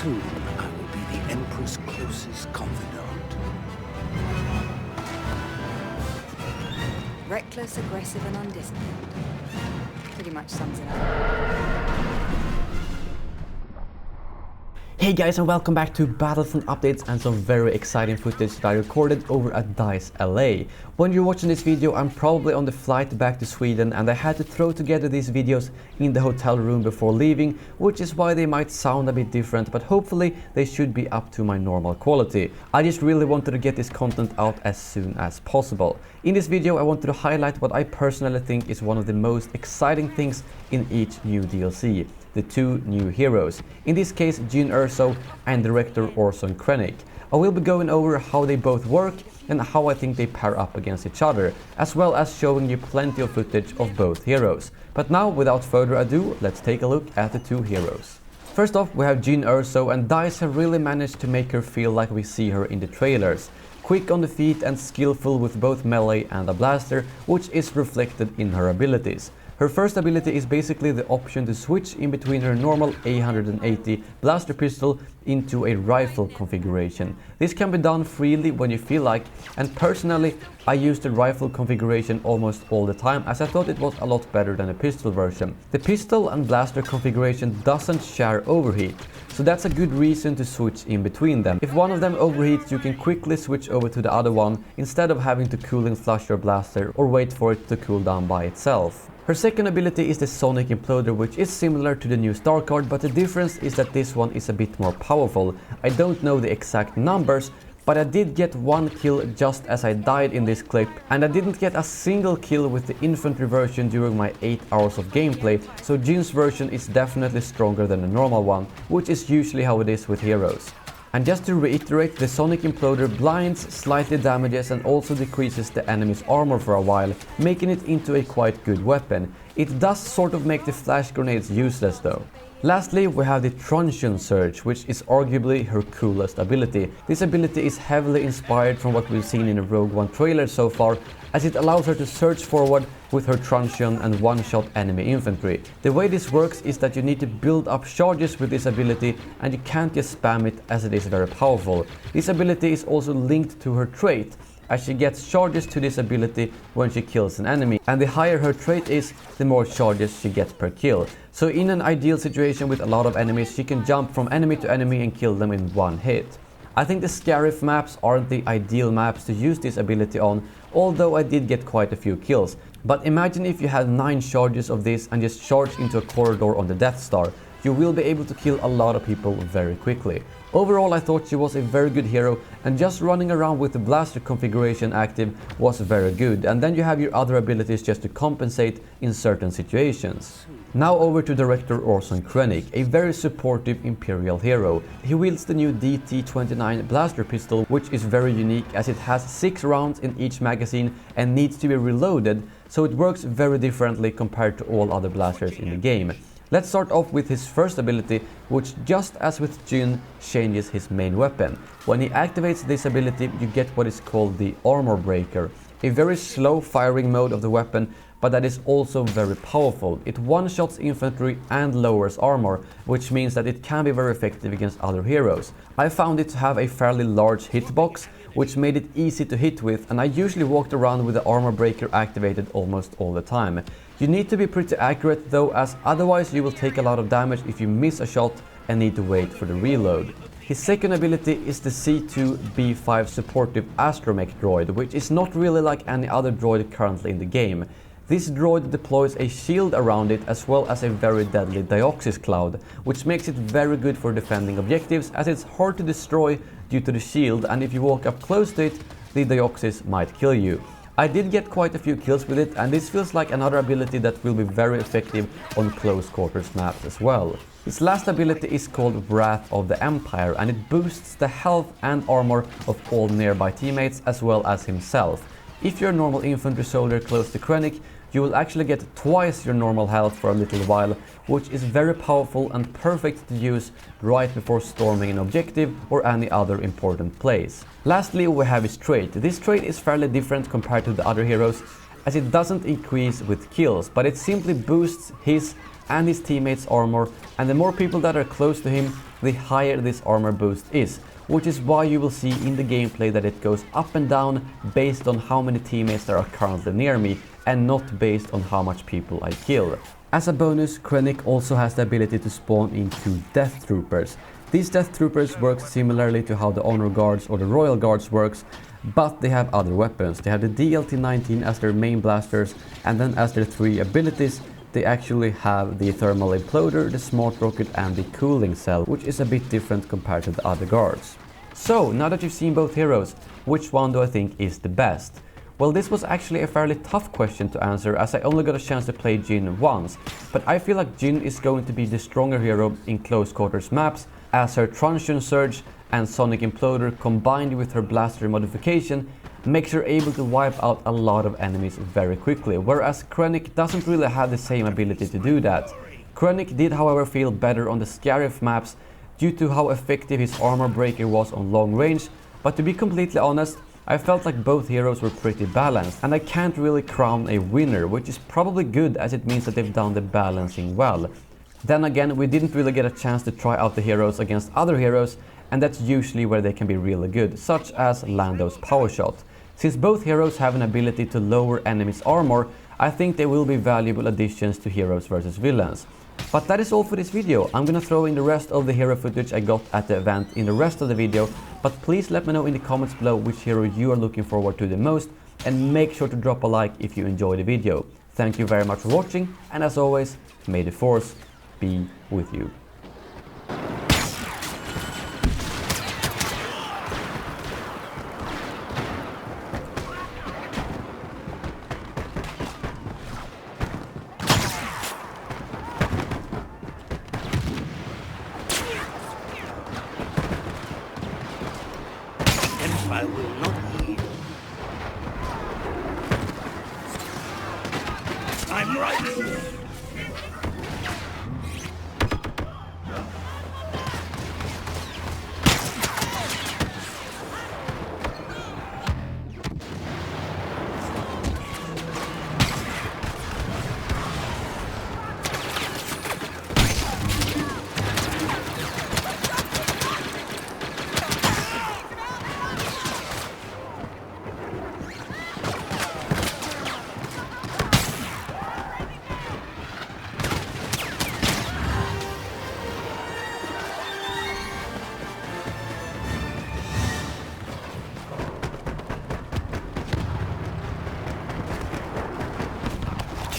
Soon I will be the Emperor's closest confidant. Reckless, aggressive, and undisciplined. Pretty much sums it up. Hey guys, and welcome back to Battlefront updates and some very exciting footage that I recorded over at DICE LA. When you're watching this video, I'm probably on the flight back to Sweden and I had to throw together these videos in the hotel room before leaving, which is why they might sound a bit different, but hopefully they should be up to my normal quality. I just really wanted to get this content out as soon as possible. In this video I wanted to highlight what I personally think is one of the most exciting things in each new DLC. The two new heroes, in this case JYN ERSO and director Orson Krennic. I will be going over how they both work and how I think they pair up against each other, as well as showing you plenty of footage of both heroes. But now, without further ado, let's take a look at the two heroes. First off, we have JYN ERSO, and DICE have really managed to make her feel like we see her in the trailers. Quick on the feet and skillful with both melee and a blaster, which is reflected in her abilities. Her first ability is basically the option to switch in between her normal A180 blaster pistol into a rifle configuration. This can be done freely when you feel like, and personally I use the rifle configuration almost all the time as I thought it was a lot better than the pistol version. The pistol and blaster configuration doesn't share overheat, so that's a good reason to switch in between them. If one of them overheats, you can quickly switch over to the other one instead of having to cooling flush your blaster or wait for it to cool down by itself. Her second ability is the Sonic Imploder, which is similar to the new star card, but the difference is that this one is a bit more powerful. I don't know the exact numbers, but I did get one kill just as I died in this clip, and I didn't get a single kill with the infantry version during my 8 hours of gameplay, so JYN's version is definitely stronger than the normal one, which is usually how it is with heroes. And just to reiterate, the Sonic Imploder blinds, slightly damages and also decreases the enemy's armor for a while, making it into a quite good weapon. It does sort of make the flash grenades useless though. Lastly, we have the Truncheon Surge, which is arguably her coolest ability. This ability is heavily inspired from what we've seen in the Rogue One trailer so far, as it allows her to surge forward with her truncheon and one-shot enemy infantry. The way this works is that you need to build up charges with this ability and you can't just spam it as it is very powerful. This ability is also linked to her trait, as she gets charges to this ability when she kills an enemy, and the higher her trait is, the more charges she gets per kill. So in an ideal situation with a lot of enemies, she can jump from enemy to enemy and kill them in one hit. I think the Scarif maps aren't the ideal maps to use this ability on, although I did get quite a few kills. But imagine if you had 9 charges of this and just charge into a corridor on the Death Star. You will be able to kill a lot of people very quickly. Overall, I thought she was a very good hero, and just running around with the blaster configuration active was very good, and then you have your other abilities just to compensate in certain situations. Now over to director Orson Krennic, a very supportive Imperial hero. He wields the new DT-29 blaster pistol, which is very unique as it has 6 rounds in each magazine and needs to be reloaded, so it works very differently compared to all other blasters in the game. Let's start off with his first ability, which just as with JYN changes his main weapon. When he activates this ability, you get what is called the Armor Breaker, a very slow firing mode of the weapon, but that is also very powerful. It one-shots infantry and lowers armor, which means that it can be very effective against other heroes. I found it to have a fairly large hitbox, which made it easy to hit with, and I usually walked around with the Armor Breaker activated almost all the time. You need to be pretty accurate though, as otherwise you will take a lot of damage if you miss a shot and need to wait for the reload. His second ability is the C2B5 supportive astromech droid, which is not really like any other droid currently in the game. This droid deploys a shield around it as well as a very deadly Dioxis cloud, which makes it very good for defending objectives as it's hard to destroy due to the shield, and if you walk up close to it, the Dioxis might kill you. I did get quite a few kills with it, and this feels like another ability that will be very effective on close quarters maps as well. His last ability is called Wrath of the Empire, and it boosts the health and armor of all nearby teammates as well as himself. If you're a normal infantry soldier close to Krennic, you will actually get twice your normal health for a little while, which is very powerful and perfect to use right before storming an objective or any other important place. Lastly, we have his trait. This trait is fairly different compared to the other heroes, as it doesn't increase with kills, but it simply boosts his and his teammates' armor, and the more people that are close to him, the higher this armor boost is, which is why you will see in the gameplay that it goes up and down based on how many teammates there are currently near me, and not based on how much people I kill. As a bonus, Krennic also has the ability to spawn into Death Troopers. These Death Troopers work similarly to how the Honor Guards or the Royal Guards works, but they have other weapons. They have the DLT-19 as their main blasters, and then as their 3 abilities, they actually have the Thermal Imploder, the Smart Rocket and the Cooling Cell, which is a bit different compared to the other guards. So, now that you've seen both heroes, which one do I think is the best? Well, this was actually a fairly tough question to answer, as I only got a chance to play JYN once, but I feel like JYN is going to be the stronger hero in close quarters maps, as her Truncheon Surge and Sonic Imploder combined with her blaster modification makes her able to wipe out a lot of enemies very quickly, whereas Krennic doesn't really have the same ability to do that. Krennic did however feel better on the Scarif maps due to how effective his armor breaker was on long range, but to be completely honest, I felt like both heroes were pretty balanced, and I can't really crown a winner, which is probably good as it means that they've done the balancing well. Then again, we didn't really get a chance to try out the heroes against other heroes, and that's usually where they can be really good, such as Lando's Power Shot. Since both heroes have an ability to lower enemies' armor, I think they will be valuable additions to heroes versus villains. But that is all for this video. I'm gonna throw in the rest of the hero footage I got at the event in the rest of the video, but please let me know in the comments below which hero you are looking forward to the most, and make sure to drop a like if you enjoyed the video. Thank you very much for watching, and as always, may the Force be with you. I will not yield. I'm right here.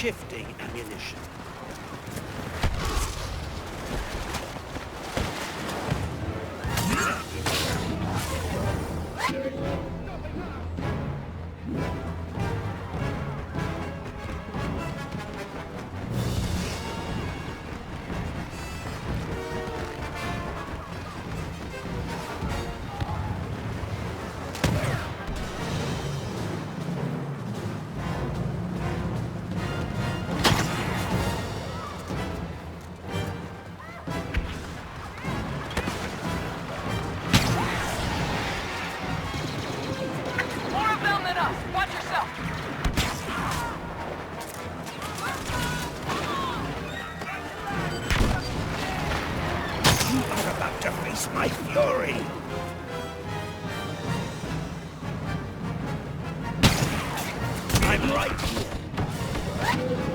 Shifting ammunition. To face my fury. I'm right here.